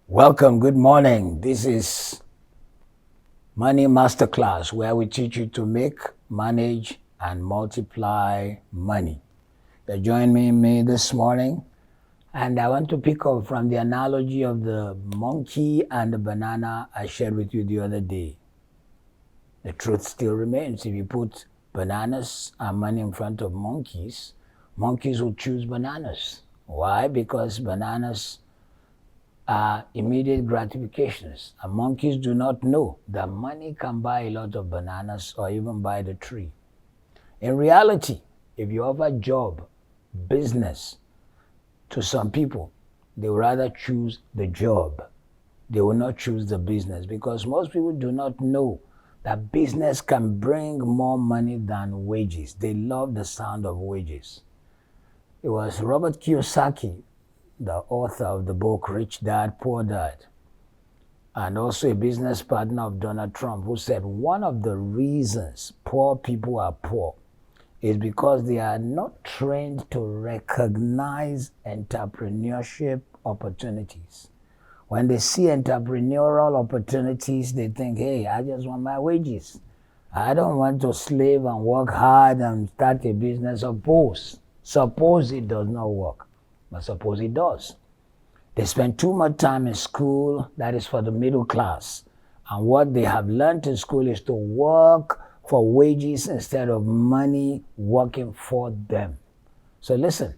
Welcome, good morning. This is Money Masterclass, where we teach you to make, manage, and multiply money. You join me this morning, and I want to pick up from the analogy of the monkey and the banana I shared with you the other day. The truth still remains. If you put bananas and money in front of monkeys, monkeys will choose bananas. Why? Because bananas are immediate gratifications. And monkeys do not know that money can buy a lot of bananas or even buy the tree. In reality, if you offer job, business to some people, they would rather choose the job. They will not choose the business because most people do not know that business can bring more money than wages. They love the sound of wages. It was Robert Kiyosaki, the author of the book Rich Dad, Poor Dad, and also a business partner of Donald Trump, who said one of the reasons poor people are poor is because they are not trained to recognize entrepreneurship opportunities. When they see entrepreneurial opportunities, they think, hey, I just want my wages. I don't want to slave and work hard and start a business. Suppose it does not work. But suppose it does. They spend too much time in school, that is for the middle class. And what they have learned in school is to work for wages instead of money working for them. So listen,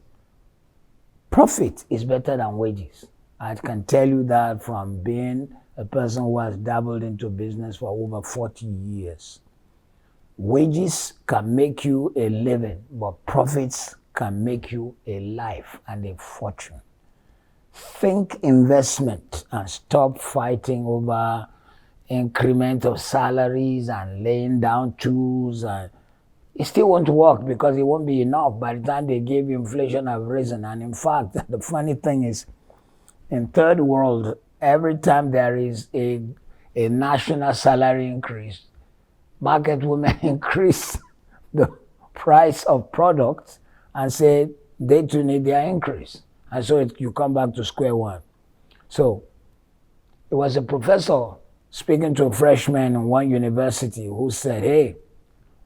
profit is better than wages. I can tell you that from being a person who has dabbled into business for over 40 years. Wages can make you a living, but profits can make you a life and a fortune. Think investment and stop fighting over increment of salaries and laying down tools. And it still won't work because it won't be enough. By the time they give you, inflation have risen. And in fact, the funny thing is, in third world, every time there is a national salary increase, market women increase the price of products and say they too need their increase. And so you come back to square one. So it was a professor speaking to a freshman in one university who said, hey,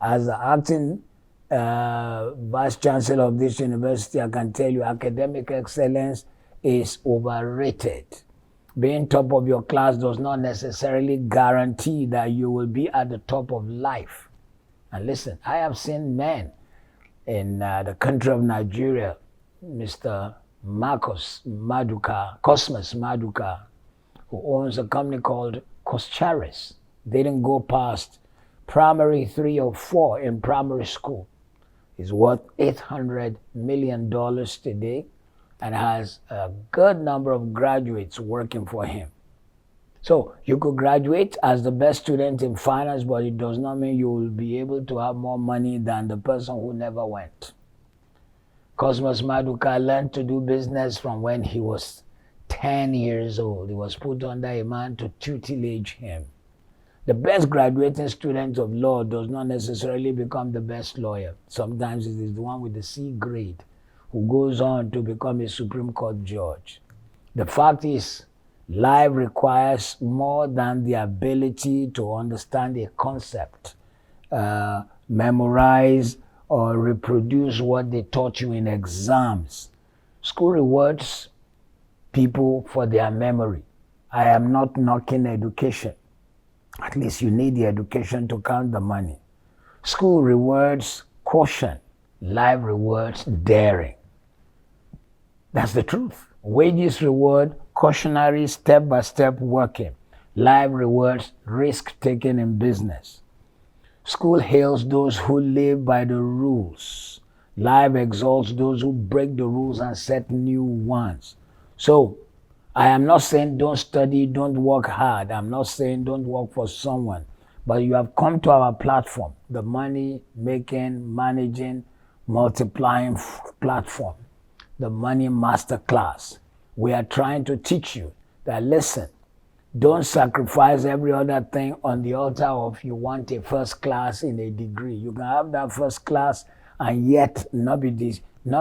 as the acting vice chancellor of this university, I can tell you academic excellence is overrated. Being top of your class does not necessarily guarantee that you will be at the top of life. And listen, I have seen men in the country of Nigeria, Mr. Cosmas Maduka, who owns a company called Coscharis. They didn't go past primary 3 or 4 in primary school. He's worth $800 million today and has a good number of graduates working for him. So you could graduate as the best student in finance, but it does not mean you will be able to have more money than the person who never went. Cosmas Maduka learned to do business from when he was 10 years old. He was put under a man to tutelage him. The best graduating student of law does not necessarily become the best lawyer. Sometimes it is the one with the C grade who goes on to become a Supreme Court judge. The fact is, life requires more than the ability to understand a concept, memorize or reproduce what they taught you in exams. School rewards people for their memory. I am not knocking education. At least you need the education to count the money. School rewards caution. Life rewards daring. That's the truth. Wages reward cautionary step-by-step working. Life rewards risk-taking in business. School hails those who live by the rules. Life exalts those who break the rules and set new ones. So, I am not saying don't study, don't work hard. I'm not saying don't work for someone. But you have come to our platform, the money making, managing, multiplying platform, the Money Masterclass. We are trying to teach you that, listen, don't sacrifice every other thing on the altar of you want a first class in a degree. You can have that first class and yet not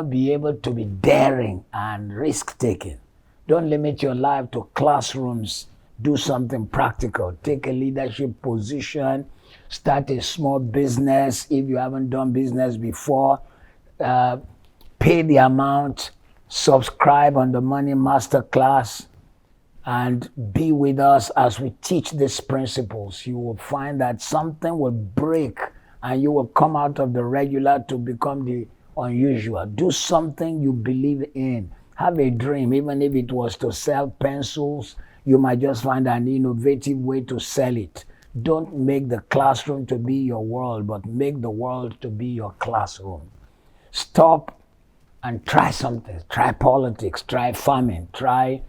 be able to be daring and risk-taking. Don't limit your life to classrooms. Do something practical. Take a leadership position. Start a small business if you haven't done business before. Uh, Pay the amount. Subscribe on the Money Masterclass and be with us as we teach these principles. You will find that something will break and you will come out of the regular to become the unusual. Do something you believe in. Have a dream, even if it was to sell pencils, you might just find an innovative way to sell it. Don't make the classroom to be your world, but make the world to be your classroom. Stop and try something. Try politics, try farming, try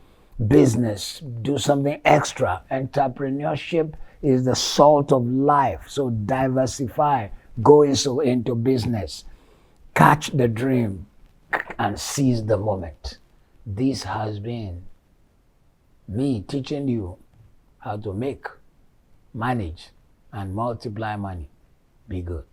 business, do something extra. Entrepreneurship is the salt of life. So diversify, go into business, catch the dream, and seize the moment. This has been me teaching you how to make, manage, and multiply money. Be good.